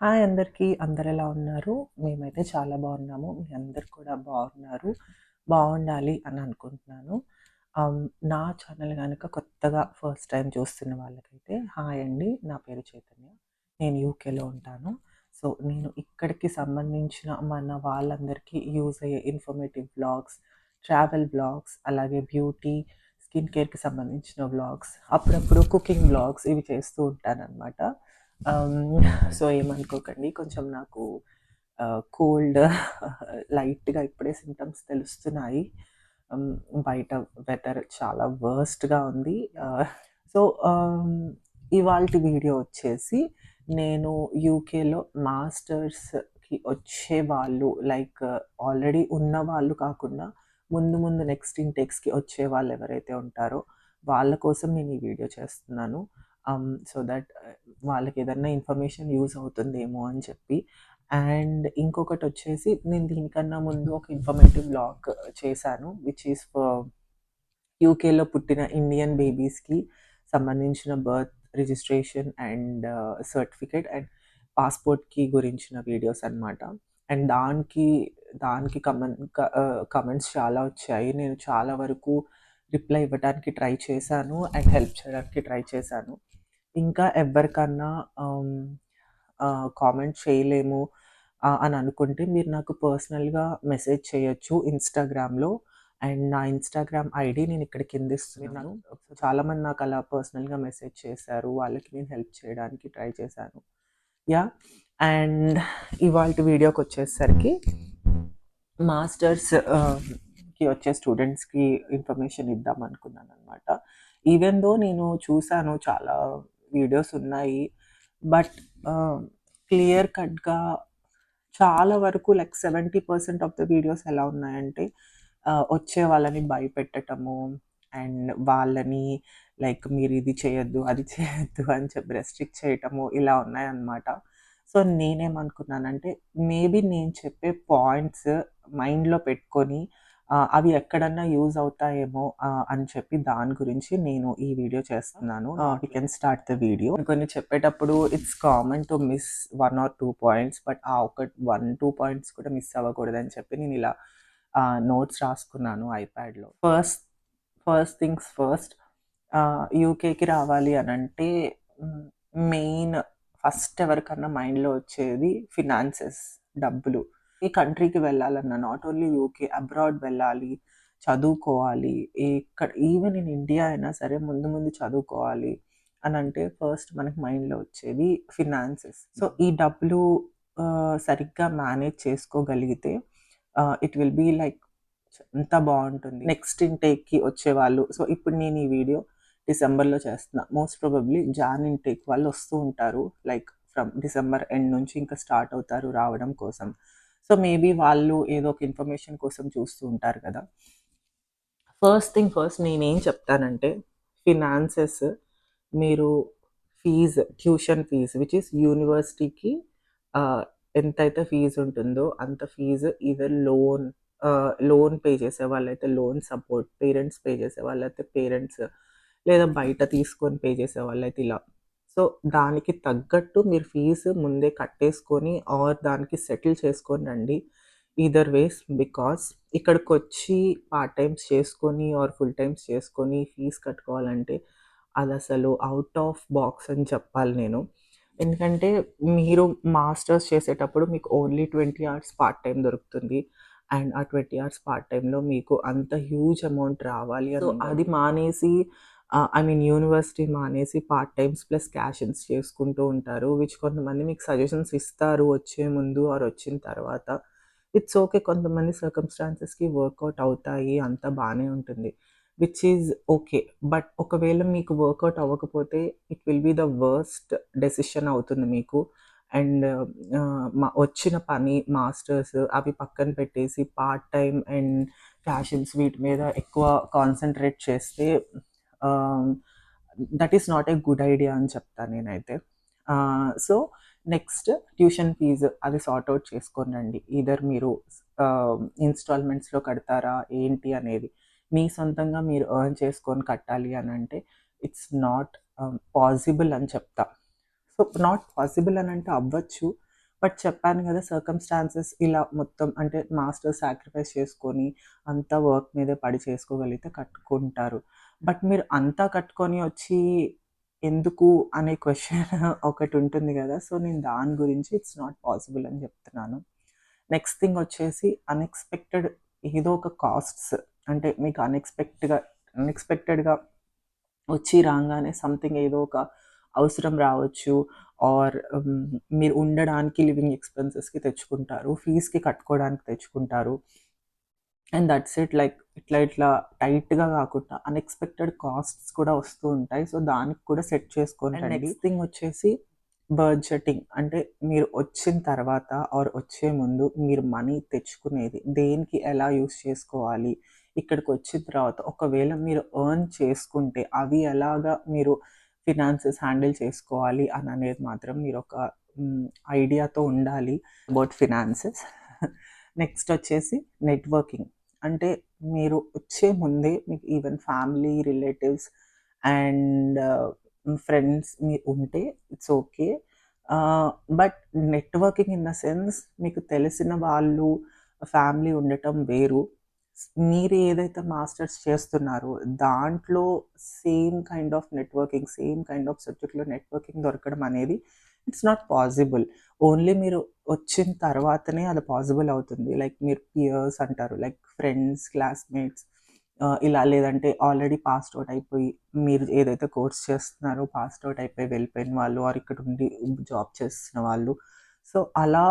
Hi అందరికీ. అందరెలా ఉన్నారు? మేమైతే చాలా బాగున్నాము. మీ అందరూ కూడా బాగున్నారు. బావుండాలి అని అనుకుంటున్నాను. నా ఛానల్ గనక కొత్తగా ఫస్ట్ టైమ్ చూస్తున్న వాళ్ళకైతే హాయ్ అండి. నా పేరు చైతన్య. నేను యూకేలో ఉంటాను. సో, నేను ఇక్కడికి సంబంధించిన మన వాళ్ళందరికీ యూజ్ అయ్యే ఇన్ఫర్మేటివ్ వ్లాగ్స్, ట్రావెల్ వ్లాగ్స్, అలాగే బ్యూటీ, స్కిన్ కేర్‌కి సంబంధించిన వ్లాగ్స్, అప్పుడప్పుడు కుకింగ్ వ్లాగ్స్ ఇవి చేస్తూ ఉంటాననమాట. సో, ఏమనుకోకండి. కొంచెం నాకు కోల్డ్ లైట్‌గా ఇప్పుడే సింప్టమ్స్ తెలుస్తున్నాయి. హ్మ్. బయట వెదర్ చాలా వర్స్ట్‌గా ఉంది. సో, ఇవాల్టి వీడియో వచ్చేసి నేను యూకేలో మాస్టర్స్‌కి వచ్చేవాళ్ళు లైక్ ఆల్రెడీ ఉన్నవాళ్ళు కాకుండా ముందు ముందు నెక్స్ట్ ఇన్‌టేక్స్‌కి వచ్చేవాళ్ళు ఎవరైతే ఉంటారో వాళ్ళ కోసం నేను ఈ వీడియో చేస్తున్నాను. సో దట్ వాళ్ళకేదన్నా ఇన్ఫర్మేషన్ యూజ్ అవుతుందేమో అని చెప్పి. అండ్ ఇంకొకటొచ్చేసి నేను దీనికన్నా ముందు ఒక ఇన్ఫర్మేటివ్ వ్లాగ్ చేశాను. విచ్ ఈస్ ఫర్ యూకేలో పుట్టిన ఇండియన్ బేబీస్‌కి సంబంధించిన birth registration and certificate and పాస్‌పోర్ట్‌కి గురించిన వీడియోస్ అనమాట. అండ్ దానికి కమెంట్స్ చాలా వచ్చాయి. నేను చాలా వరకు రిప్లై ఇవ్వడానికి ట్రై చేశాను అండ్ హెల్ప్ చేయడానికి ట్రై చేశాను. ఇంకా ఎవ్వరికన్నా కామెంట్ చేయలేము అని అనుకుంటే మీరు నాకు పర్సనల్‌గా మెసేజ్ చేయొచ్చు ఇన్‌స్టాగ్రామ్‌లో. అండ్ నా ఇన్‌స్టాగ్రామ్ ఐడీ నేను ఇక్కడ కింద ఇస్తున్నాను. చాలామంది నాకు అలా పర్సనల్‌గా మెసేజ్ చేశారు. వాళ్ళకి నేను హెల్ప్ చేయడానికి ట్రై చేశాను. యాహ్! అండ్ ఇవాల్టి వీడియోకొచ్చేసరికి మాస్టర్స్ కి వచ్చే స్టూడెంట్స్‌కి ఇన్ఫర్మేషన్ ఇద్దాం అనుకున్నాననమాట. ఈవెన్ దో నేను చూసాను చాలా వీడియోస్ ఉన్నాయి. బట్ క్లియర్ కట్‌గా చాలా వరకు లైక్ 70% ఆఫ్ ద వీడియోస్ ఎలా ఉన్నాయంటే వచ్చే వాళ్ళని భయపెట్టటము అండ్ వాళ్ళని లైక్ మీరు ఇది చేయొద్దు, అది చేయొద్దు అని చెప్పి రెస్ట్రిక్ట్ చేయటము ఇలా ఉన్నాయన్నమాట. సో, నేనేమనుకున్నానంటే మేబీ నేను చెప్పే పాయింట్స్ మైండ్‌లో పెట్టుకొని అవి ఎక్కడన్నా యూజ్ అవుతాయేమో అని చెప్పి దాని గురించి నేను ఈ వీడియో చేస్తున్నాను. We can start the video. కొన్ని చెప్పేటప్పుడు it's common to miss 1 or 2 points. But ఆ ఒక 1, 2 పాయింట్స్ కూడా మిస్ అవ్వకూడదని చెప్పి నేను ఇలా నోట్స్ రాసుకున్నాను ఐప్యాడ్‌లో. ఫస్ట్ ఫస్ట్ థింగ్స్ ఫస్ట్ యూకేకి రావాలి అనంటే హ్మ్, మెయిన్ ఫస్ట్ ఎవరికన్నా మైండ్‌లో వచ్చేది ఫినాన్సెస్, డబ్బులు. ఏ కంట్రీకి వెళ్ళాలన్నా నాట్ ఓన్లీ యూకే అబ్రాడ్ వెళ్ళాలి, చదువుకోవాలి. ఈవెన్ ఇన్ ఇండియా అయినా సరే ముందు ముందు చదువుకోవాలి అనంటే ఫస్ట్ మనకి మైండ్‌లో వచ్చేది ఫినాన్సెస్. సో, ఈ డబ్బులు సరిగ్గా మేనేజ్ చేసుకోగలిగితే ఇట్ విల్ బీ లైక్ ఎంత బావుంటుంది. నెక్స్ట్ ఇన్‌టేక్‌కి వచ్చేవాళ్ళు సో, ఇప్పుడు నేను ఈ వీడియో డిసెంబర్‌లో చేస్తున్నా. మోస్ట్ ప్రాబబ్లీ జాన్ ఇన్‌టేక్ వాళ్ళు వస్తూ ఉంటారు. లైక్ ఫ్రమ్ డిసెంబర్ ఎండ్ నుంచి ఇంకా స్టార్ట్ అవుతారు రావడం కోసం. సో, మేబీ వాళ్ళు ఏదో ఒక ఇన్ఫర్మేషన్ కోసం చూస్తూ ఉంటారు కదా! ఫస్ట్ థింగ్ ఫస్ట్ నేనేం చెప్తానంటే ఫినాన్సెస్ మీరు ట్యూషన్ ఫీజ్ విచ్ ఈస్ యూనివర్సిటీకి ఆహ్, ఎంతైతే ఫీజ్ ఉంటుందో అంత ఫీజ్ ఈదర్ లోన్ పే చేసే వాళ్ళైతే లోన్ సపోర్ట్, పేరెంట్స్ పే చేసే వాళ్ళైతే పేరెంట్స్ లేదా బయట తీసుకొని పే చేసే వాళ్ళైతే ఇలా. సో, దానికి తగ్గట్టు మీరు ఫీజు ముందే కట్టేసుకొని ఆర్ దానికి సెటిల్ చేసుకొని రండి. ఈదర్ వేస్ బికాస్ ఇక్కడికొచ్చి పార్ట్ టైమ్స్ చేసుకొని ఆర్ ఫుల్ టైమ్స్ చేసుకొని ఫీజ్ కట్టుకోవాలంటే అదసలు ఔట్ ఆఫ్ బాక్స్ అని చెప్పాలి నేను. ఎందుకంటే మీరు మాస్టర్స్ చేసేటప్పుడు మీకు ఓన్లీ 20 అవర్స్ పార్ట్ టైమ్ దొరుకుతుంది. అండ్ ఆ 20 అవర్స్ పార్ట్ టైమ్‌లో మీకు అంత హ్యూజ్ అమౌంట్ రావాలి అని అది మానేసి ఐ మీన్ యూనివర్సిటీ మానేసి పార్ట్ టైమ్స్ ప్లస్ క్యాష్ ఇన్స్ చేసుకుంటూ ఉంటారు. విచ్ కొంతమంది మీకు సజెషన్స్ ఇస్తారు వచ్చే ముందు ఆర్ వచ్చిన తర్వాత. It's okay. కొంతమంది సర్కమ్‌స్టాన్సెస్‌కి వర్కౌట్ అవుతాయి. అంతా బానే ఉంటుంది. Which is okay. బట్ ఒకవేళ మీకు వర్కౌట్ అవ్వకపోతే it will be the worst decision అవుతుంది మీకు. అండ్ వచ్చిన పని మాస్టర్స్ అవి పక్కన పెట్టేసి పార్ట్ టైమ్ అండ్ క్యాష్ ఇన్స్ వీటి మీద ఎక్కువ కాన్సంట్రేట్ చేస్తే that is not a good idea అని చెప్తాను నేనైతే. సో, నెక్స్ట్ ట్యూషన్ ఫీజు అది సార్ట్ ఔట్ చేసుకోనండి. ఈదర్ మీరు ఇన్‌స్టాల్‌మెంట్స్‌లో కడతారా ఏంటి అనేది. మీ సొంతంగా మీరు ఎర్న్ చేసుకొని కట్టాలి అనంటే ఇట్స్ నాట్ పాసిబుల్ అని చెప్తా. సో, నాట్ పాసిబుల్ అనంటే అవ్వచ్చు. బట్ చెప్పాను కదా సర్కమ్‌స్టాన్సెస్ ఇలా మొత్తం అంటే మాస్టర్స్ సాక్రిఫైస్ చేసుకొని అంతా వర్క్ మీదే పడి చేసుకోగలిగితే కట్టుకుంటారు. బట్ మీరు అంతా కట్టుకొని వచ్చి ఎందుకు అనే క్వెషన్ ఒకటుంటుంది గదా! సో, నేను దాని గురించి ఇట్స్ నాట్ పాసిబుల్ అని జెప్తున్నాను. నెక్స్ట్ థింగ్ వచ్చేసి అన్‌ఎక్స్‌పెక్టెడ్ ఏదో ఒక కాస్ట్స్ అంటే మీకు అన్‌ఎక్స్‌పెక్టెడ్‌గా వచ్చి రాంగానే సంథింగ్ ఏదో ఒక అవసరం రావచ్చు. ఆర్ మీరు ఉండడానికి లివింగ్ ఎక్స్‌పెన్సెస్‌కి తెచ్చుకుంటారు. ఫీస్‌కి కట్టుకోవడానికి తెచ్చుకుంటారు. And that's it. లైక్ ఇట్లా టైట్‌గా గాకుండా అన్‌ఎక్స్‌పెక్టెడ్ కాస్ట్స్ కూడా వస్తూ ఉంటాయి. సో, దానికి కూడా సెట్ చేసుకొని రండి. అండ్ నెక్స్ట్ థింగ్ వచ్చేసి బడ్జెటింగ్. అంటే మీరు వచ్చిన తర్వాత ఆర్ వచ్చే ముందు మీరు మనీ తెచ్చుకునేది దేనికి ఎలా యూజ్ చేసుకోవాలి? ఇక్కడికొచ్చిన తర్వాత ఒకవేళ మీరు ఎర్న్ చేసుకుంటే అవి ఎలాగా మీరు ఫినాన్సెస్ హ్యాండిల్ చేసుకోవాలి అననేది మాత్రం మీరొక హ్మ్, ఐడియాతో ఉండాలి అబౌట్ ఫినాన్సెస్. నెక్స్ట్ వచ్చేసి నెట్వర్కింగ్. అంటే మీరు వచ్చే ముందే మీకు even family, relatives and friends ఉంటే it's okay. But networking in the sense మీకు తెలిసిన వాళ్ళు, ఫ్యామిలీ ఉండటం వేరు. మీరు ఏదైతే మాస్టర్స్ చేస్తున్నారో దాంట్లో same kind of networking, same kind of సబ్జెక్ట్‌లో నెట్వర్కింగ్ దొరకడం అనేది ఇట్స్ నాట్ పాసిబుల్. ఓన్లీ మీరు వచ్చిన తర్వాతనే అది పాసిబుల్ అవుతుంది. లైక్ మీరు పియర్స్ అంటారు. లైక్ ఫ్రెండ్స్, క్లాస్‌మేట్స్ ఇలా లేదంటే ఆల్రెడీ పాస్డ్ ఔట్ అయిపోయి మీరు ఏదైతే కోర్స్ చేస్తున్నారో పాస్డ్ ఔట్ అయిపోయి వెళ్ళిపోయిన వాళ్ళు ఆర్ ఇక్కడ ఉండి జాబ్ చేస్తున్న వాళ్ళు. సో, అలా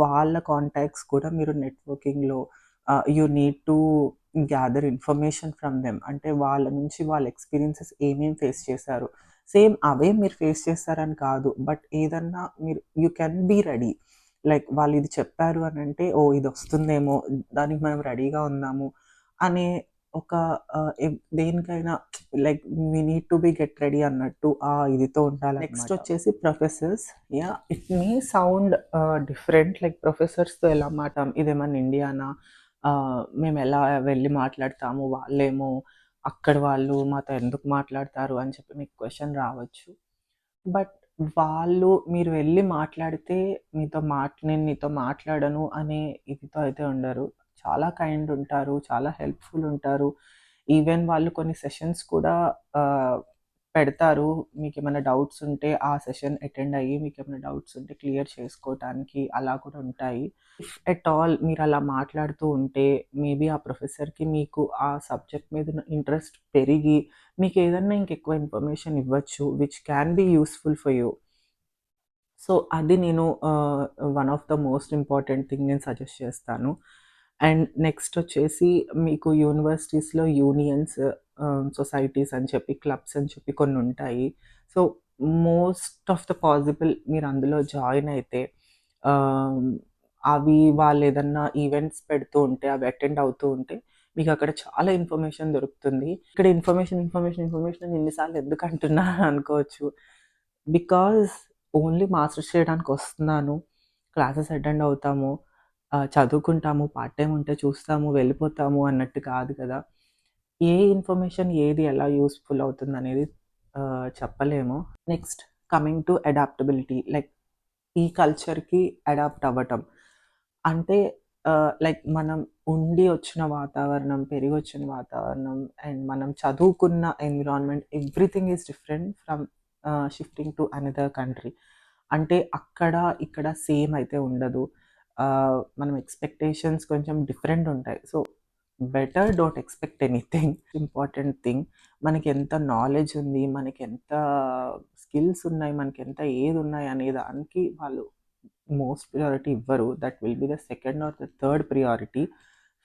వాళ్ళ కాంటాక్ట్స్ కూడా మీరు నెట్వర్కింగ్‌లో you need to gather information from them. అంటే వాళ్ళ నుంచి వాళ్ళ ఎక్స్‌పీరియన్సెస్ ఏమేమి ఫేస్ చేశారు. సేమ్ అవే మీరు ఫేస్ చేస్తారని కాదు. బట్ ఏదన్నా మీరు you can be ready. Like వాళ్ళు ఇది చెప్పారు అనంటే, ఓహ్! ఇదొస్తుందేమో, దానికి మనం రెడీగా ఉందాము అనే ఒక దేనికైనా like we need to be get ready అన్నట్టు ఆ ఇదితో ఉండాలనమాట. నెక్స్ట్ వచ్చేసి professors. Yeah! It may sound different. Like ప్రొఫెసర్స్‌తో ఎలా ఇదేమన్నా ఇండియానా? మేమెలా వెళ్లి మాట్లాడతాము, వాళ్ళేమో అక్కడి వాళ్ళు మాతో ఎందుకు మాట్లాడతారు అని చెప్పి మీకు క్వెషన్ రావచ్చు. బట్ వాళ్ళు మీరు వెళ్లి మాట్లాడితే నేను నీతో మాట్లాడను అనే ఇదితో అయితే ఉండరు. చాలా కైండ్ ఉంటారు. చాలా హెల్ప్‌ఫుల్ ఉంటారు. ఈవెన్ వాళ్ళు కొన్ని సెషన్స్ కూడా ఆహ్, పెడతారు. మీకేమైనా డౌట్స్ ఉంటే ఆ సెషన్ అటెండ్ అయ్యి మీకేమైనా డౌట్స్ ఉంటే క్లియర్ చేసుకోవటానికి అలా కూడా ఉంటాయి. ఇఫ్ ఎట్ ఆల్ మీరలా మాట్లాడుతూ ఉంటే మేబీ ఆ ప్రొఫెసర్‌కి మీకు ఆ సబ్జెక్ట్ మీద ఉన్న ఇంట్రెస్ట్ పెరిగి మీకేదన్నా ఇంకెక్కువ ఇన్ఫర్మేషన్ ఇవ్వచ్చు. Which can be useful for you. So, అది నేను one of the most important thing నేను సజెస్ట్ చేస్తాను. అండ్ నెక్స్ట్ వచ్చేసి మీకు యూనివర్సిటీస్‌లో యూనియన్స్, సొసైటీస్ అని చెప్పి, క్లబ్స్ అని చెప్పి కొన్నుంటాయి. So, most of the possible మీరు అందులో జాయిన్ అయితే ఆహ్, అవి వాళ్ళేదన్నా ఈవెంట్స్ పెడుతూ ఉంటే, అవి అటెండ్ అవుతూ ఉంటే, మీకక్కడ చాలా ఇన్ఫర్మేషన్ దొరుకుతుంది. ఇక్కడ ఇన్ఫర్మేషన్ అని ఇన్ని సార్లు ఎందుకంటున్నా అనుకోవచ్చు. బికాజ్ ఓన్లీ మాస్టర్స్ చేయడానికొస్తున్నాను. క్లాసెస్ అటెండ్ అవుతాము. చదువుకుంటాము. పార్ట్ టైమ్ ఉంటే చూస్తాము, వెళ్ళిపోతాము అన్నట్టు కాదు కదా! ఏ ఇన్ఫర్మేషన్ ఏది ఎలా యూజ్‌ఫుల్ అవుతుందనేది చెప్పలేము. Next coming to adaptability. Like ఈ కల్చర్‌కి అడాప్ట్ అవ్వటం. అంటే లైక్ మనం ఉండి వచ్చిన వాతావరణం, పెరిగొచ్చిన వాతావరణం అండ్ మనం చదువుకున్న environment everything is different from shifting to another country. అంటే అక్కడ, ఇక్కడ సేమ్ అయితే ఉండదు. మనం ఎక్స్‌పెక్టేషన్స్ కొంచెం డిఫరెంట్ ఉంటాయి. So, better don't expect anything. Important thing మనకెంత నాలెడ్జ్ ఉంది, మనకెంత స్కిల్స్ ఉన్నాయి, మనకెంత ఏదున్నాయి అనే దానికి వాళ్ళు మోస్ట్ ప్రియారిటీ ఇవ్వరు. That will be the second are the third priority.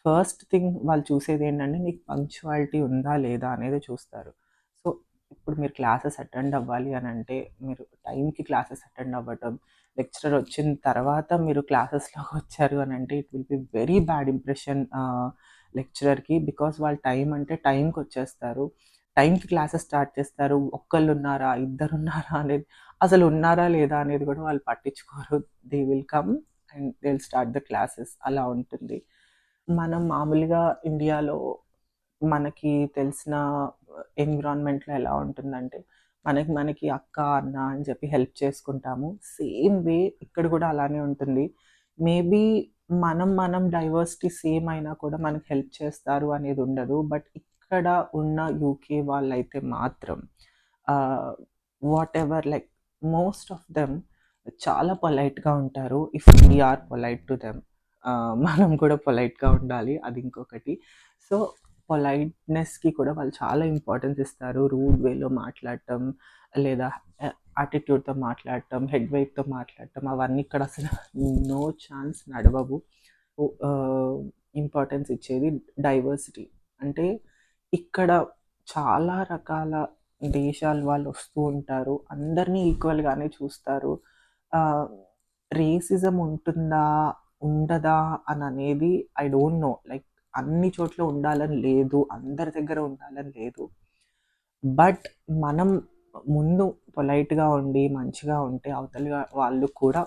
First thing వాళ్ళు చూసేదేంటంటే నీకు పంక్చువాలిటీ ఉందా లేదా అనేదే చూస్తారు. సో, ఇప్పుడు మీరు క్లాసెస్ అటెండ్ అవ్వాలి అనంటే మీరు టైంకి క్లాసెస్ అటెండ్ అవ్వటం, లెక్చరర్ వచ్చిన తర్వాత మీరు క్లాసెస్‌లోకొచ్చారు అనంటే it will be very bad impression లెక్చరర్‌కి. బికాజ్ వాళ్ళు టైం అంటే టైంకొచ్చేస్తారు. టైంకి క్లాసెస్ స్టార్ట్ చేస్తారు. ఒక్కళ్ళున్నారా? ఇద్దరున్నారా? అనేది అసలు ఉన్నారా? లేదా? అనేది కూడా వాళ్ళు పట్టించుకోరు. They will come and they will start the classes అలా ఉంటుంది. మనం మామూలుగా ఇండియాలో మనకి తెలిసిన ఎన్విరాన్మెంట్‌లో ఎలా ఉంటుందంటే, మనకి అక్క, అన్న అని చెప్పి హెల్ప్ చేసుకుంటాము. సేమ్ వే ఇక్కడ కూడా అలానే ఉంటుంది. మేబీ మనం డైవర్సిటీ సేమ్ అయినా కూడా మనకు హెల్ప్ చేస్తారు అనేది ఉండదు. బట్ ఇక్కడ ఉన్న యూకే వాళ్ళైతే మాత్రం whatever like most of them చాలా పొలైట్‌గా ఉంటారు. If we are polite to them. మనం కూడా పొలైట్‌గా ఉండాలి. అది ఇంకొకటి. సో, పొలైట్‌నెస్‌కి కూడా వాళ్ళు చాలా ఇంపార్టెన్స్ ఇస్తారు. రూడ్ వేలో మాట్లాడటం, లేదా యాటిట్యూడ్‌తో మాట్లాడటం, హెడ్ వెయిట్‌తో మాట్లాడటం అవన్నీ ఇక్కడ అసలు నో ఛాన్స్ నడవవు. ఇంపార్టెన్స్ ఇచ్చేది డైవర్సిటీ. అంటే ఇక్కడ చాలా రకాల దేశాల వాళ్ళు వస్తూ ఉంటారు. అందరినీ ఈక్వల్‌గానే చూస్తారు. ఆహ్, రేసిజం ఉంటుందా? ఉండదా? అననేది ఐ డోంట్ నో. లైక్ అన్ని చోట్ల ఉండాలని లేదు. అందరి దగ్గర ఉండాలని లేదు. బట్ మనం ముందు పొలైట్‌గా ఉండి, మంచిగా ఉంటే అవతలి వాళ్ళు కూడా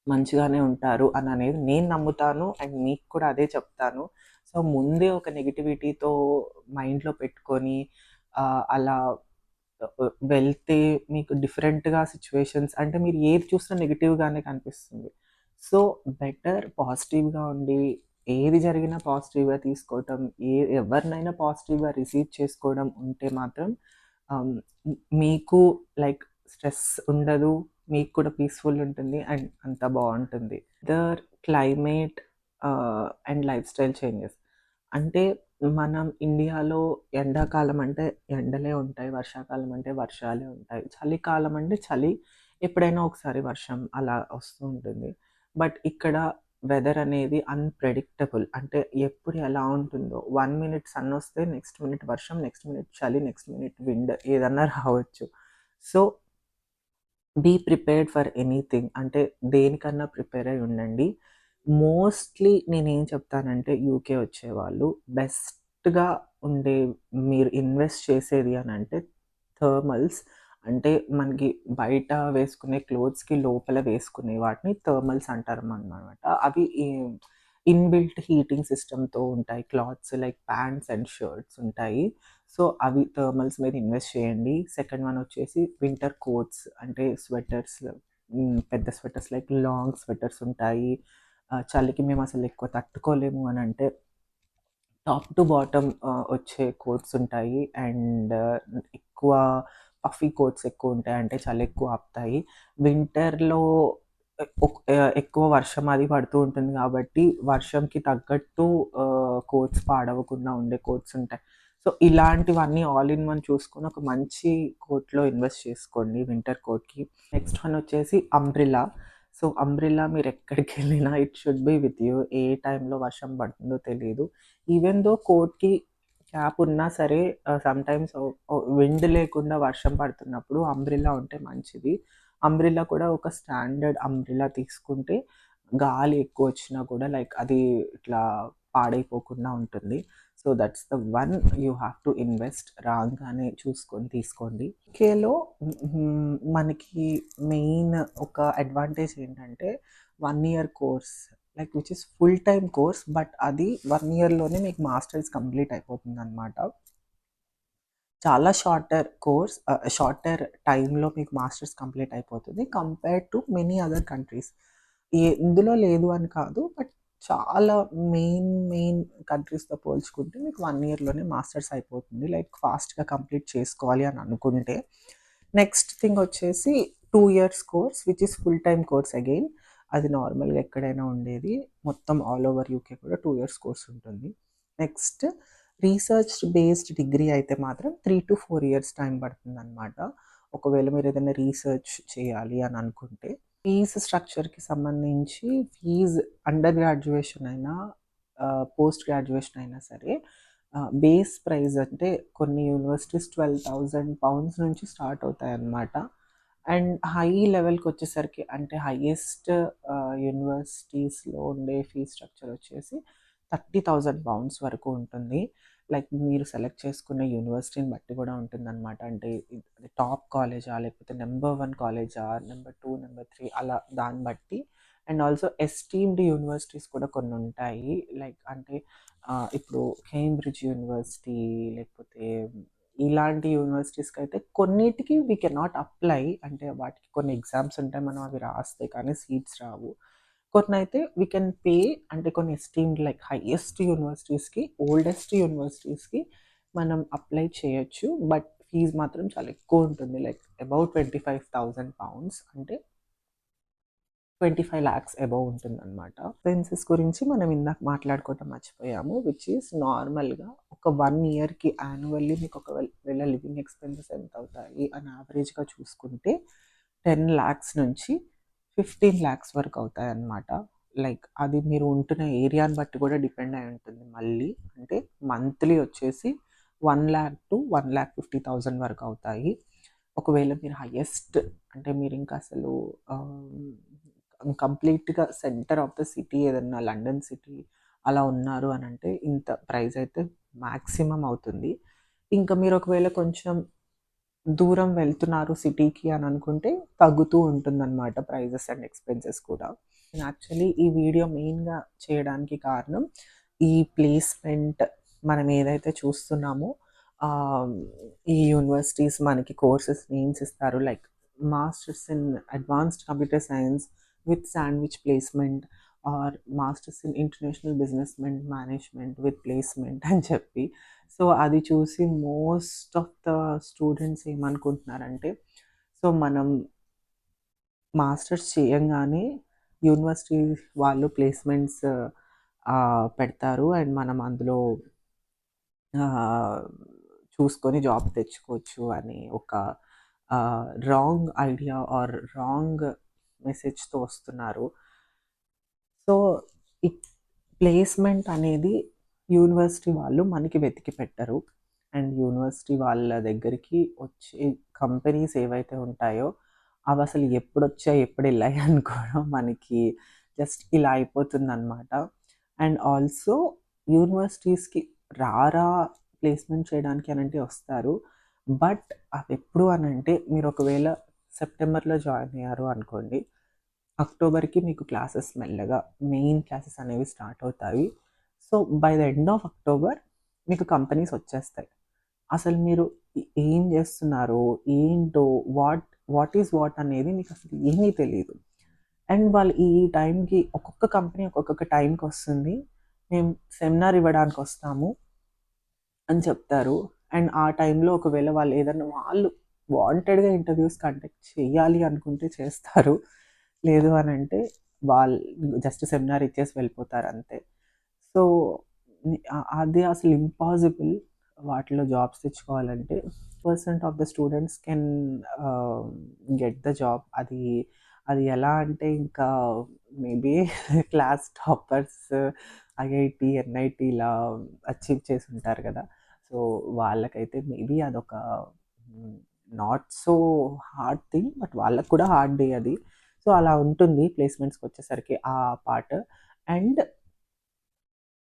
మంచిగానే ఉంటారు అననేది నేను నమ్ముతాను. అండ్ మీకు కూడా అదే చెప్తాను. సో, ముందే ఒక నెగటివిటీతో మైండ్‌లో పెట్టుకొని అలా వెళ్తే మీకు డిఫరెంట్‌గా సిట్యుయేషన్స్ అంటే మీరు ఏది చూసినా నెగెటివ్‌గానే కనిపిస్తుంది. సో, బెటర్ పాజిటివ్‌గా ఉండి, ఏది జరిగినా పాజిటివ్‌గా తీసుకోవటం, ఎవరినైనా పాజిటివ్‌గా రిసీవ్ చేసుకోవడం ఉంటే మాత్రం ఆహ్, మీకు లైక్ స్ట్రెస్ ఉండదు. మీకు కూడా పీస్‌ఫుల్ ఉంటుంది. అండ్ అంతా బావుంటుంది. Climate and life style changes. అంటే మనం ఇండియాలో ఎండాకాలం అంటే ఎండలే ఉంటాయి. వర్షాకాలం అంటే వర్షాలే ఉంటాయి. చలికాలం అంటే చలి. ఎప్పుడైనా ఒకసారి వర్షం అలా వస్తూ ఉంటుంది. బట్ ఇక్కడ వెదర్ అనేది అన్‌ప్రెడిక్టబుల్. అంటే ఎప్పుడు ఎలా ఉంటుందో 1 మినిట్ సన్నొస్తే నెక్స్ట్ మినిట్ వర్షం, నెక్స్ట్ మినిట్ చలి, నెక్స్ట్ మినిట్ విండ్ ఏదన్నా రావచ్చు. So, be prepared for anything. అంటే దేనికన్నా ప్రిపేర్ అయ్యి ఉండండి. మోస్ట్‌లీ నేనేం చెప్తానంటే యూకే వచ్చేవాళ్ళు బెస్ట్‌గా ఉండే మీరు ఇన్వెస్ట్ చేసేది అనంటే థర్మల్స్. అంటే మనకి బయట వేసుకునే క్లోత్స్‌కి లోపల వేసుకునే వాటిని థర్మల్స్ అంటారనమాట. అవి ఇన్‌బిల్ట్ హీటింగ్ సిస్టమ్‌తో ఉంటాయి. Clothes like pants and shirts ఉంటాయి. సో, అవి థర్మల్స్ మీద ఇన్వెస్ట్ చేయండి. సెకండ్ వన్ వచ్చేసి వింటర్ కోట్స్ అంటే స్వెటర్స్, పెద్ద స్వెటర్స్ లైక్ లాంగ్ స్వెటర్స్ ఉంటాయి. చలికి మేము అసలు ఎక్కువ తట్టుకోలేము అని అంటే టాప్ టు బాటమ్ వచ్చే కోట్స్ ఉంటాయి. అండ్ ఎక్కువ పఫీ కోట్స్ ఎక్కువ ఉంటాయి. అంటే చలి ఎక్కువ ఆపుతాయి. వింటర్‌లో ఎక్కువ వర్షం అది పడుతూ ఉంటుంది కాబట్టి వర్షంకి తగ్గట్టు కోట్స్ పాడవకుండా ఉండే కోట్స్ ఉంటాయి. సో, ఇలాంటివన్నీ ఆల్ ఇన్ వన్ చూసుకొని ఒక మంచి కోట్‌లో ఇన్వెస్ట్ చేసుకోండి వింటర్ కోట్‌కి. నెక్స్ట్ వన్ వచ్చేసి అంబ్రెల్లా. సో, అంబ్రెల్లా మీరెక్కడికెళ్ళినా it should be with you. ఏ టైంలో వర్షం పడుతుందో తెలీదు. ఈవెన్ దో కోట్‌కి క్యాప్ ఉన్నా సరే సమ్‌టైమ్స్ విండ్ లేకుండా వర్షం పడుతున్నప్పుడు అంబ్రెల్లా ఉంటే మంచిది. అంబ్రెల్లా కూడా ఒక స్టాండర్డ్ అంబ్రెల్లా తీసుకుంటే గాలి ఎక్కువొచ్చినా కూడా లైక్ అది ఇట్లా పాడైపోకుండా ఉంటుంది. So, that's the one you have to invest. రాంగానే చూసుకొని తీసుకోండి. యూకేలో మనకి మెయిన్ ఒక అడ్వాంటేజ్ ఏంటంటే 1 year course like which is full time course. But అది 1 ఇయర్‌లోనే మీకు మాస్టర్స్ కంప్లీట్ అయిపోతుందనమాట. చాలా షార్టర్ టైమ్‌లో మీకు మాస్టర్స్ కంప్లీట్ అయిపోతుంది. Compared to many other countries. ఇందులో లేదు అని కాదు. బట్ చాలా మెయిన్ కంట్రీస్‌తో పోల్చుకుంటే మీకు 1 ఇయర్‌లోనే మాస్టర్స్ అయిపోతుంది. లైక్ ఫాస్ట్‌గా కంప్లీట్ చేసుకోవాలి అని అనుకుంటే. నెక్స్ట్ థింగ్ వచ్చేసి 2 years course which is full time course again. అది నార్మల్‌గా ఎక్కడైనా ఉండేది. మొత్తం ఆల్ ఓవర్ యూకే కూడా 2 ఇయర్స్ కోర్స్ ఉంటుంది. నెక్స్ట్ రీసెర్చ్ బేస్డ్ డిగ్రీ అయితే మాత్రం 3-4 ఇయర్స్ టైం పడుతుందనమాట. ఒకవేళ మీరు ఏదైనా రీసెర్చ్ చేయాలి అని అనుకుంటే. ఫీజ్ స్ట్రక్చర్‌కి సంబంధించి అండర్ గ్రాడ్యుయేషన్ అయినా, పోస్ట్ గ్రాడ్యుయేషన్ అయినా సరే బేస్ ప్రైస్ అంటే కొన్ని యూనివర్సిటీస్ £12,000 నుంచి స్టార్ట్ అవుతాయన్నమాట. అండ్ హై లెవెల్‌కొచ్చేసరికి అంటే హైయెస్ట్ యూనివర్సిటీస్‌లో ఉండే ఫీజ్ స్ట్రక్చర్ వచ్చేసి £30,000 వరకు ఉంటుంది. లైక్ మీరు సెలెక్ట్ చేసుకునే యూనివర్సిటీని బట్టి కూడా ఉంటుందన్నమాట. అంటే అది టాప్ కాలేజా? లేకపోతే నంబర్ 1 కాలేజా? నంబర్ 2, నంబర్ 3 అలా దాన్ని బట్టి. అండ్ ఆల్సో ఎస్టీమ్డ్ యూనివర్సిటీస్ కూడా కొన్నుంటాయి. లైక్ అంటే ఇప్పుడు కేంబ్రిడ్జ్ యూనివర్సిటీ లేకపోతే ఇలాంటి యూనివర్సిటీస్‌కైతే కొన్నిటికి వి కెనాట్ అప్లై. అంటే వాటికి కొన్ని ఎగ్జామ్స్ ఉంటాయి. మనం అవి రాస్తే కానీ సీట్స్ రావు. కొన్నైతే వి కెన్ పే. అంటే కొన్ని ఎస్టీమ్డ్ లైక్ హైయెస్ట్ యూనివర్సిటీస్‌కి, ఓల్డెస్ట్ యూనివర్సిటీస్‌కి మనం అప్లై చేయొచ్చు. బట్ ఫీజ్ మాత్రం చాలా ఎక్కువుంటుంది. లైక్ అబౌట్ £25,000 అంటే 25 లాక్స్ అబోవ్ ఉంటుందన్నమాట. ఎక్స్‌పెన్సెస్ గురించి మనం ఇందాక మాట్లాడుకోవటం మర్చిపోయాము. విచ్ ఈస్ నార్మల్‌గా ఒక 1 ఇయర్‌కి యాన్యువల్లీ మీకు ఒకవేళ లివింగ్ ఎక్స్‌పెన్సెస్ ఎంత అవుతాయి అని యావరేజ్‌గా చూసుకుంటే 10 లాక్స్ నుంచి 15 లాక్స్ వరకు అవుతాయన్నమాట. లైక్ అది మీరు ఉంటున్న ఏరియాని బట్టి కూడా డిపెండ్ అయి ఉంటుంది మళ్ళీ. అంటే మంత్లీ వచ్చేసి 1,00,000 to 1,50,000 వరకు అవుతాయి. ఒకవేళ మీరు హైయెస్ట్ అంటే మీరింక అసలు కంప్లీట్‌గా సెంటర్ ఆఫ్ ద సిటీ ఏదన్నా లండన్ సిటీ అలా ఉన్నారు అనంటే ఇంత ప్రైస్ అయితే మాక్సిమం అవుతుంది. ఇంకా మీరు ఒకవేళ కొంచెం దూరం వెళ్తున్నారు సిటీకి అని అనుకుంటే తగ్గుతూ ఉంటుందన్నమాట ప్రైజెస్ అండ్ ఎక్స్‌పెన్సెస్ కూడా. నేను యాక్చువల్లీ ఈ వీడియో మెయిన్‌గా చేయడానికి కారణం ఈ ప్లేస్‌మెంట్ మనం ఏదైతే చూస్తున్నామో ఆహ్, ఈ యూనివర్సిటీస్ మనకి కోర్సెస్ నేమ్స్ ఇస్తారు. Like masters in advanced computer science with sandwich placement or masters in international businessment management with placement అని చెప్పి. సో, అది చూసి మోస్ట్ ఆఫ్ ద స్టూడెంట్స్ ఏమనుకుంటున్నారంటే, సో, మనం మాస్టర్స్ చేయంగానే యూనివర్సిటీ వాళ్ళు ప్లేస్‌మెంట్స్ పెడతారు. అండ్ మనం అందులో ఆహ్, చూసుకొని జాబ్ తెచ్చుకోవచ్చు అని ఒక రాంగ్ ఐడియా ఆర్ రాంగ్ మెసేజ్‌తో వస్తున్నారు. సో, ఈ ప్లేస్‌మెంట్ అనేది యూనివర్సిటీ వాళ్ళు మనకి వెతికి పెట్టరు. అండ్ యూనివర్సిటీ వాళ్ళ దగ్గరికి వచ్చే కంపెనీస్ ఏవైతే ఉంటాయో, అవసలు ఎప్పుడొచ్చాయి, ఎప్పుడెళ్ళాయి అని కూడా మనకి జస్ట్ ఇలా అయిపోతుందనమాట. అండ్ ఆల్సో యూనివర్సిటీస్‌కి రారా ప్లేస్‌మెంట్ చేయడానికి అనంటే వస్తారు. బట్ అవెప్పుడు అనంటే మీరు ఒకవేళ సెప్టెంబర్‌లో జాయిన్ అయ్యారు అనుకోండి. అక్టోబర్‌కి మీకు క్లాసెస్ మెల్లగా మెయిన్ క్లాసెస్ అనేవి స్టార్ట్ అవుతాయి. So, by the end of October మీకు కంపెనీస్ వచ్చేస్తాయి. అసలు మీరు ఏం జేస్తున్నారో, ఏంటో, వాట్ వాట్ ఈస్ వాట్ అనేది మీకసలు ఏమీ తెలీదు. అండ్ వాళ్ళు ఈ టైంకి ఒక్కొక్క కంపెనీ ఒక్కొక్క టైంకొస్తుంది. మేము సెమినార్ ఇవ్వడానికొస్తాము అని చెప్తారు. అండ్ ఆ టైంలో ఒకవేళ వాళ్ళు ఏదన్నా వాళ్ళు వాంటెడ్‌గా ఇంటర్‌వ్యూస్ కండక్ట్ చేయాలి అనుకుంటే చేస్తారు. లేదు అనంటే వాళ్ళు జస్ట్ సెమినార్ ఇచ్చేసి వెళ్ళిపోతారంతే. సో, అది అసలు ఇంపాసిబుల్ వాటిలో జాబ్స్ తెచ్చుకోవాలంటే. Percent of the students can get the job. అది అది ఎలా అంటే ఇంకా maybe class toppers IIT, NIT ఇలా అచీవ్ చేసుంటారు గదా! సో, వాళ్ళకైతే మేబీ అదొక not so hard thing. But వాళ్ళకి కూడా హార్డ్ డే అది. సో, అలా ఉంటుంది ప్లేస్‌మెంట్స్‌కొచ్చేసరికి ఆ పార్ట్. అండ్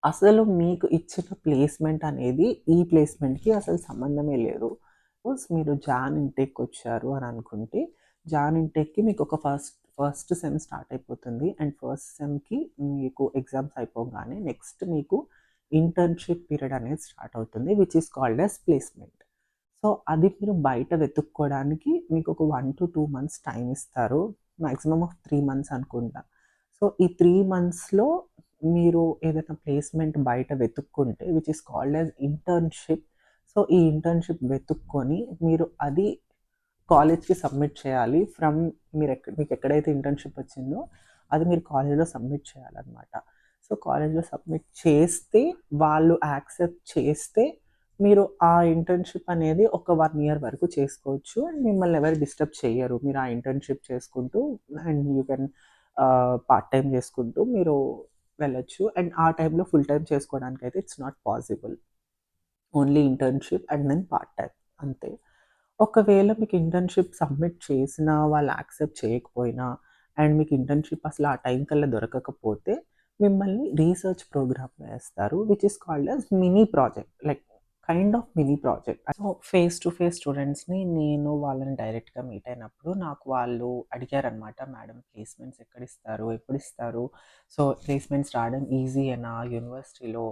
అసలు మీకు ఇచ్చిన ప్లేస్‌మెంట్ అనేది ఈ ప్లేస్‌మెంట్‌కి అసలు సంబంధమే లేదు. సపోజ్ మీరు జాన్ ఇన్‌టేక్‌కొచ్చారు అని అనుకుంటే, జాన్ ఇన్‌టేక్‌కి మీకు ఒక ఫస్ట్ సెమ్ స్టార్ట్ అయిపోతుంది. అండ్ ఫస్ట్ సెమ్‌కి మీకు ఎగ్జామ్స్ అయిపోగానే నెక్స్ట్ మీకు ఇంటర్న్‌షిప్ పీరియడ్ అనేది స్టార్ట్ అవుతుంది. Which is called as placement. So, అది మీరు బయట వెతుక్కోవడానికి మీకొక 1-2 మంత్స్ టైమ్ ఇస్తారు. మాక్సిమమ్ ఆఫ్ 3 మంత్స్ అనుకుంటా. సో, ఈ 3 మంత్స్‌లో మీరు ఏదైనా ప్లేస్‌మెంట్ బయట వెతుక్కుంటే which is called as internship. So, ఈ ఇంటర్న్‌షిప్ వెతుక్కొని మీరు అది కాలేజ్‌కి సబ్మిట్ చేయాలి. మీకెక్కడైతే ఇంటర్న్‌షిప్ వచ్చిందో అది మీరు కాలేజ్‌లో సబ్మిట్ చేయాలనమాట. సో, కాలేజ్‌లో సబ్మిట్ చేస్తే వాళ్ళు యాక్సెప్ట్ చేస్తే మీరు ఆ ఇంటర్న్‌షిప్ అనేది ఒక 1 ఇయర్ వరకు చేసుకోవచ్చు. అండ్ మిమ్మల్ని ఎవరు డిస్టర్బ్ చెయ్యరు. మీరు ఆ ఇంటర్న్‌షిప్ చేసుకుంటూ and you can part time చేసుకుంటూ మీరు వెళ్ళొచ్చు. అండ్ ఆ టైంలో ఫుల్ టైమ్ చేసుకోవడానికైతే it's not possible. Only internship and then part time అంతే. ఒకవేళ మీకు ఇంటర్న్‌షిప్ సబ్మిట్ చేసినా, వాళ్ళు యాక్సెప్ట్ చేయకపోయినా అండ్ మీకు ఇంటర్న్‌షిప్ అసలు ఆ టైం కల్లా దొరకకపోతే మిమ్మల్ని రీసెర్చ్ ప్రోగ్రామ్‌లో ఏస్తారు. Which is called as mini project. Like kind of mini project. So, face to face స్టూడెంట్స్‌ని నేను వాళ్ళని డైరెక్ట్‌గా మీట్ అయినప్పుడు నాకు వాళ్ళు అడిగారనమాట. మేడం ప్లేస్‌మెంట్స్ ఎక్కడిస్తారు? ఎప్పుడిస్తారు? సో, ప్లేస్‌మెంట్స్ రావడం ఈజీయేనా యూనివర్సిటీలో?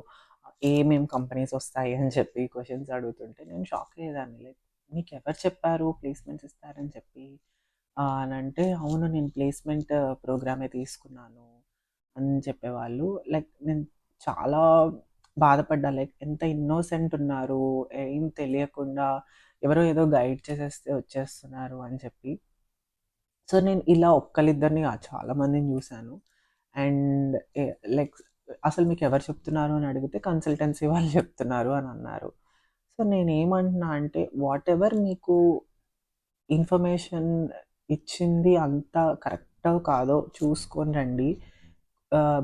ఏమేం కంపెనీస్ వస్తాయి అని చెప్పి క్వెషన్స్ అడుగుతుంటే నేను షాక్ అయ్యేదాన్ని. లైక్ మీకెవరు చెప్పారు ప్లేస్‌మెంట్స్ ఇస్తారని చెప్పి? అనంటే అవును నేను ప్లేస్‌మెంట్ ప్రోగ్రామే తీసుకున్నాను అని చెప్పేవాళ్ళు. లైక్ నేను చాలా బాధపడ్డా. లైక్ ఎంత ఇన్నోసెంట్ ఉన్నారు. ఏం తెలియకుండా ఎవరో ఏదో గైడ్ చేసేస్తే వచ్చేస్తున్నారు అని చెప్పి. సో, నేను ఇలా ఒక్కళ్ళిద్దరిని కాదు చాలా మందిని చూసాను. అండ్ లైక్ అసలు మీకెవరు చెప్తున్నారు అని అడిగితే కన్సల్టెన్సీ వాళ్ళు చెప్తున్నారు అని అన్నారు. సో, నేనేమంటున్నా అంటే వాటెవర్ మీకు ఇన్ఫర్మేషన్ ఇచ్చింది అంతా కరెక్టో కాదో చూసుకొని రండి.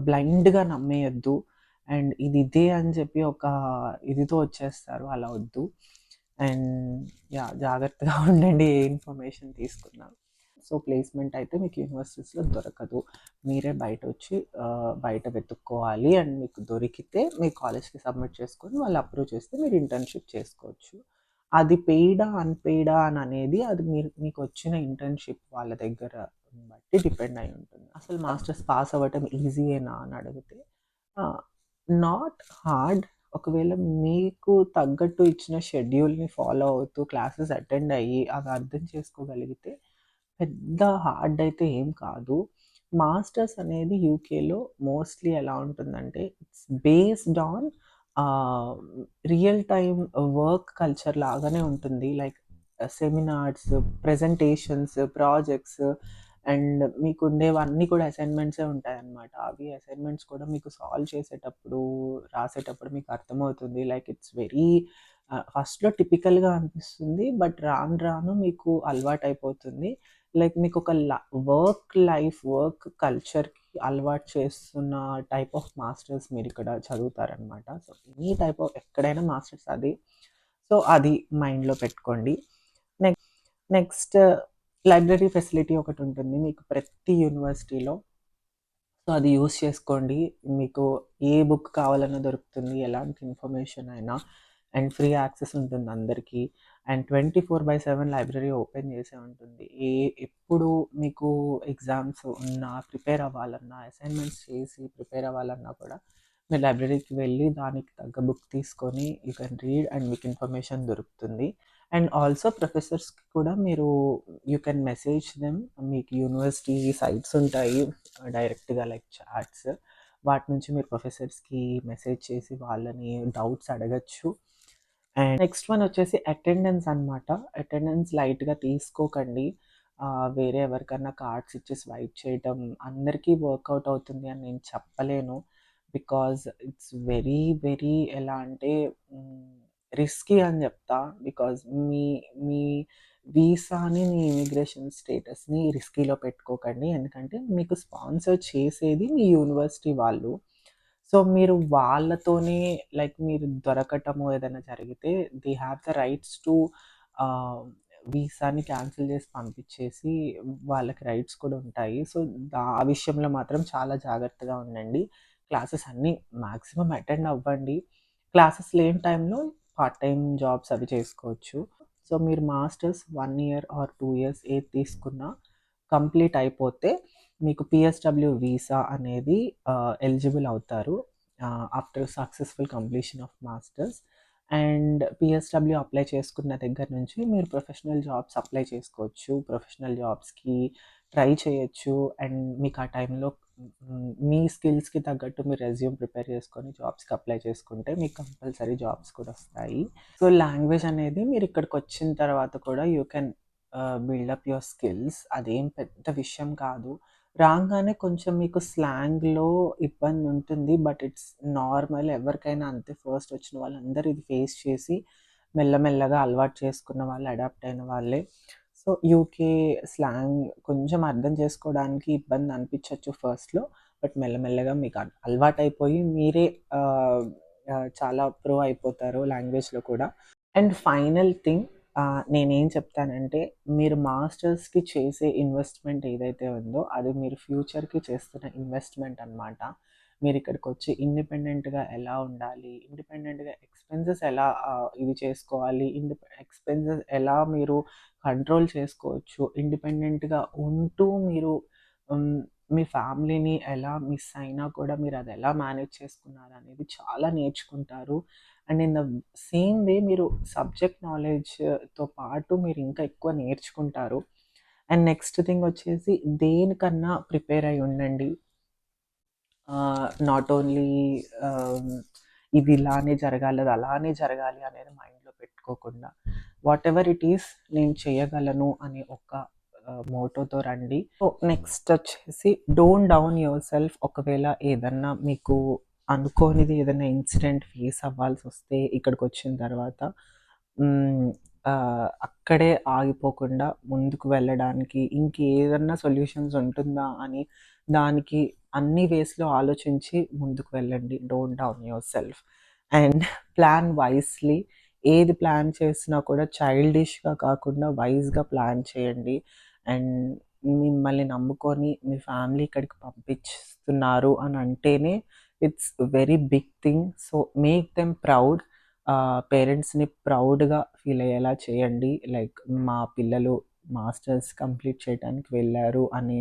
బ్లైండ్‌గా నమ్మేయొద్దు. అండ్ ఇది ఇదే అని చెప్పి ఒక ఇదితో వచ్చేస్తారు. అలా వద్దు. And yeah! జాగ్రత్తగా ఉండండి ఏ ఇన్ఫర్మేషన్ తీసుకున్నా. సో, ప్లేస్‌మెంట్ అయితే మీకు యూనివర్సిటీస్‌లో దొరకదు. మీరే బయటొచ్చి బయట వెతుక్కోవాలి. అండ్ మీకు దొరికితే మీ కాలేజ్‌కి సబ్మిట్ చేసుకొని వాళ్ళు అప్రూవ్ చేస్తే మీరు ఇంటర్న్‌షిప్ చేసుకోవచ్చు. అది పెయిడా, అన్‌పెయిడా అననేది అది మీకొచ్చిన ఇంటర్న్‌షిప్ వాళ్ళ దగ్గర బట్టి డిపెండ్ అయి ఉంటుంది. అసలు మాస్టర్స్ పాస్ అవ్వటం ఈజీయేనా అని అడిగితే ఆహ్, నాట్ హార్డ్. ఒకవేళ మీకు తగ్గట్టు ఇచ్చిన షెడ్యూల్‌ని ఫాలో అవుతూ క్లాసెస్ అటెండ్ అయ్యి అవి అర్థం చేసుకోగలిగితే పెద్ద హార్డ్ అయితే ఏం కాదు. మాస్టర్స్ అనేది యూకేలో మోస్ట్‌లీ ఎలా ఉంటుందంటే it's based on ah, real time work culture లాగానే ఉంటుంది. Like seminars, presentations, projects and మీకుండేవన్నీ కూడా అసైన్‌మెంట్సే ఉంటాయన్నమాట. అవి అసైన్‌మెంట్స్ కూడా మీకు సాల్వ్ చేసేటప్పుడు, రాసేటప్పుడు మీకు అర్థమవుతుంది. లైక్ ఇట్స్ వెరీ ఫస్ట్‌లో టిపికల్‌గా అనిపిస్తుంది. బట్ రాను రాను మీకు అలవాటయిపోతుంది. లైక్ మీకొక వర్క్ కల్చర్‌కి అలవాటు చేస్తున్న టైప్ ఆఫ్ మాస్టర్స్ మీరిక్కడ చదువుతారనమాట. సో, ఎనీ టైప్ ఆఫ్ ఎక్కడైనా మాస్టర్స్ అది. సో, అది మైండ్‌లో పెట్టుకోండి. నెక్స్ట్ నెక్స్ట్ లైబ్రరీ ఫెసిలిటీ ఒకటుంటుంది మీకు ప్రతి యూనివర్సిటీలో. సో, అది యూజ్ చేసుకోండి. మీకు ఏ బుక్ కావాలన్నా దొరుకుతుంది. ఎలాంటి ఇన్ఫర్మేషన్ అయినా అండ్ ఫ్రీ యాక్సెస్ ఉంటుంది అందరికీ. అండ్ 24/7 లైబ్రరీ ఓపెన్ చేసే ఉంటుంది. ఎప్పుడు మీకు ఎగ్జామ్స్ ఉన్నా, ప్రిపేర్ అవ్వాలన్నా, అసైన్‌మెంట్స్ చేసి ప్రిపేర్ అవ్వాలన్నా కూడా మీరు లైబ్రరీకి వెళ్ళి దానికి తగ్గ బుక్ తీసుకొని యూ కెన్ రీడ్ అండ్ మీకు ఇన్ఫర్మేషన్ దొరుకుతుంది. అండ్ ఆల్సో ప్రొఫెసర్స్‌కి కూడా మీరు యూ కెన్ మెసేజ్ దెమ్. మీకు యూనివర్సిటీ సైట్స్ ఉంటాయి. డైరెక్ట్‌గా లైక్ చాట్స్. వాటి నుంచి మీరు ప్రొఫెసర్స్‌కి మెసేజ్ చేసి వాళ్ళని డౌట్స్ అడగొచ్చు. అండ్ నెక్స్ట్ వన్ వచ్చేసి అటెండెన్స్ అనమాట. అటెండెన్స్ లైట్‌గా తీసుకోకండి. వేరే ఎవరికన్నా కార్డ్స్ ఇచ్చి స్వైప్ చేయటం అందరికీ వర్కౌట్ అవుతుంది అని నేను చెప్పలేను. బికాజ్ ఇట్స్ వెరీ, వెరీ ఎలా అంటే రిస్కీ అని చెప్తా. Because me me వీసాని, me immigration స్టేటస్‌ని రిస్కీలో పెట్టుకోకండి. ఎందుకంటే మీకు స్పాన్సర్ చేసేది మీ యూనివర్సిటీ వాళ్ళు. సో, మీరు వాళ్ళతోనే లైక్ మీరు దొరకటము ఏదైనా జరిగితే they have the rights to ఆహ్, వీసాని క్యాన్సిల్ చేసి పంపించేసి వాళ్ళకి రైట్స్ కూడా ఉంటాయి. సో, ఆ విషయంలో మాత్రం చాలా జాగ్రత్తగా ఉండండి. క్లాసెస్ అన్నీ మాక్సిమం అటెండ్ అవ్వండి. క్లాసెస్ లేని టైంలో పార్ట్ టైమ్ జాబ్స్ అవి చేసుకోవచ్చు. సో, మీరు మాస్టర్స్ 1 ఇయర్ ఆర్ 2 ఇయర్స్ ఏది తీసుకున్నా కంప్లీట్ అయిపోతే మీకు పీఎస్‌డబ్ల్యూ వీసా అనేది ఎలిజిబుల్ అవుతారు. After successful completion of masters. And PSW apply చేసుకున్న దగ్గర నుంచి మీరు ప్రొఫెషనల్ జాబ్స్ అప్లై చేసుకోవచ్చు. ప్రొఫెషనల్ జాబ్స్‌కి ట్రై చేయొచ్చు. అండ్ మీకు ఆ టైంలో మీ స్కిల్స్‌కి తగ్గట్టు మీరు రెజ్యూమ్ ప్రిపేర్ చేసుకొని జాబ్స్‌కి అప్లై చేసుకుంటే మీకు కంపల్సరీ జాబ్స్ కూడా వస్తాయి. సో, లాంగ్వేజ్ అనేది మీరిక్కడికొచ్చిన తర్వాత కూడా you can build up your skills. అదేం పెద్ద విషయం కాదు. రాంగానే కొంచెం మీకు స్లాంగ్‌లో ఇబ్బందుంటుంది. But it's normal. ఎవరికైనా అంతే ఫస్ట్ వచ్చిన వాళ్ళందరూ ఇది ఫేస్ చేసి మెల్లమెల్లగా అలవాటు చేసుకున్న వాళ్ళు, అడాప్ట్ అయిన వాళ్ళే. సో, యూకే స్లాంగ్ కొంచెం అర్థం చేసుకోవడానికి ఇబ్బంది అనిపించొచ్చు ఫస్ట్‌లో. బట్ మెల్లమెల్లగా మీకు అలవాటైపోయి మీరే ఆహ్, చాలా ప్రో అయిపోతారు లాంగ్వేజ్‌లో కూడా. అండ్ ఫైనల్ థింగ్ నేనేం చెప్తానంటే, మీరు మాస్టర్స్‌కి చేసే ఇన్వెస్ట్‌మెంట్ ఏదైతే ఉందో, అది మీరు ఫ్యూచర్‌కి చేస్తున్న ఇన్వెస్ట్‌మెంట్ అనమాట. మీరిక్కడికొచ్చి ఇండిపెండెంట్‌గా ఎలా ఉండాలి, ఇండిపెండెంట్‌గా ఎక్స్‌పెన్సెస్ ఎలా ఇది చేసుకోవాలి, ఎక్స్‌పెన్సెస్ ఎలా మీరు కంట్రోల్ చేసుకోవచ్చు, ఇండిపెండెంట్‌గా ఉంటూ మీరు హ్మ్. మీ ఫ్యామిలీని ఎలా మిస్ అయినా కూడా మీరు అది ఎలా మేనేజ్ చేసుకున్నారు అనేది చాలా నేర్చుకుంటారు. And in the same way మీరు సబ్జెక్ట్ నాలెడ్జ్‌తో పాటు మీరు ఇంకా ఎక్కువ నేర్చుకుంటారు. అండ్ నెక్స్ట్ థింగ్ వచ్చేసి దేనికన్నా ప్రిపేర్ అయ్యి ఉండండి. నాట్ ఓన్లీ ఇది ఇలానే జరగాలి, అది అలానే జరగాలి అనేది మైండ్‌లో పెట్టుకోకుండా వాటెవర్ ఇట్ ఈస్ నేను చేయగలను అనే ఒక మోటోతో రండి. సో నెక్స్ట్ వచ్చేసి డోంట్ డౌన్ యువర్ సెల్ఫ్. ఒకవేళ ఏదన్నా మీకు అనుకోనిది ఏదైనా ఇన్సిడెంట్ ఫేస్ అవ్వాల్సి వస్తే ఇక్కడికి వచ్చిన తర్వాత అక్కడే ఆగిపోకుండా ముందుకు వెళ్ళడానికి ఇంకేదన్నా సొల్యూషన్స్ ఉంటుందా అని దానికి అన్ని వేస్లో ఆలోచించి ముందుకు వెళ్ళండి. Don't down your self and plan wisely. ఏది ప్లాన్ చేసినా కూడా చైల్డిష్గా కాకుండా వైజ్గా ప్లాన్ చేయండి. అండ్ మిమ్మల్ని నమ్ముకొని మీ ఫ్యామిలీ ఇక్కడికి పంపిస్తున్నారు అని అంటేనే it's very big thing. So make them proud. పేరెంట్స్ని ప్రౌడ్గా ఫీల్ అయ్యేలా చేయండి. లైక్ మా పిల్లలు మాస్టర్స్ కంప్లీట్ చేయడానికి వెళ్ళారు అనే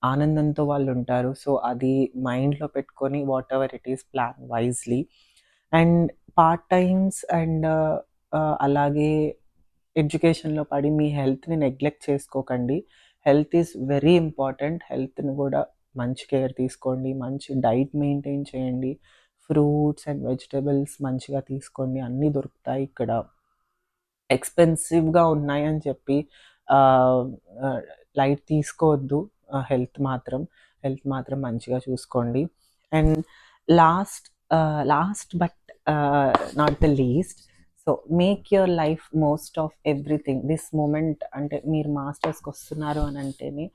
ఆనందంతో వాళ్ళు ఉంటారు. సో అది మైండ్లో పెట్టుకొని whatever it is plan wisely. And part times and అలాగే ఎడ్యుకేషన్లో పడి మీ హెల్త్ని నెగ్లెక్ట్ చేసుకోకండి. Health is very important. హెల్త్ని కూడా మంచి కేర్ తీసుకోండి. మంచి డైట్ మెయింటైన్ చేయండి. ఫ్రూట్స్ అండ్ వెజిటబుల్స్ మంచిగా తీసుకోండి. అన్నీ దొరుకుతాయి ఇక్కడ. ఎక్స్పెన్సివ్గా ఉన్నాయని చెప్పి లైట్ తీసుకోవద్దు. హెల్త్ మాత్రం మంచిగా చూసుకోండి. And last but not the least, so make your life most of everything. This moment అంటే మీరు మాస్టర్స్కి వస్తున్నారు అని అంటేనే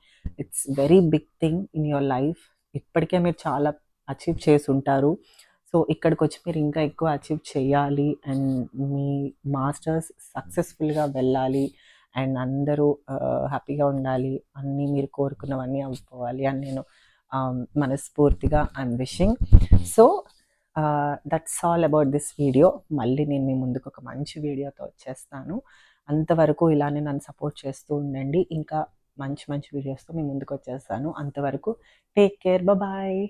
it's very big thing in your life. ఇప్పటికే మీరు చాలా అచీవ్ చేసి ఉంటారు. సో ఇక్కడికి వచ్చి మీరు ఇంకా ఎక్కువ అచీవ్ చేయాలి అండ్ మీ మాస్టర్స్ సక్సెస్ఫుల్గా వెళ్ళాలి అండ్ అందరూ హ్యాపీగా ఉండాలి, అన్నీ మీరు కోరుకున్నవన్నీ అయిపోవాలి అని నేను మనస్ఫూర్తిగా I'm wishing. So that's all about this video. మళ్ళీ నేను మీ ముందుకు ఒక మంచి వీడియోతో వచ్చేస్తాను. అంతవరకు ఇలానే నన్ను సపోర్ట్ చేస్తూ ఉండండి. ఇంకా మంచి మంచి వీడియోస్తో మీ ముందుకు వచ్చేస్తాను. అంతవరకు టేక్ కేర్, బాయ్.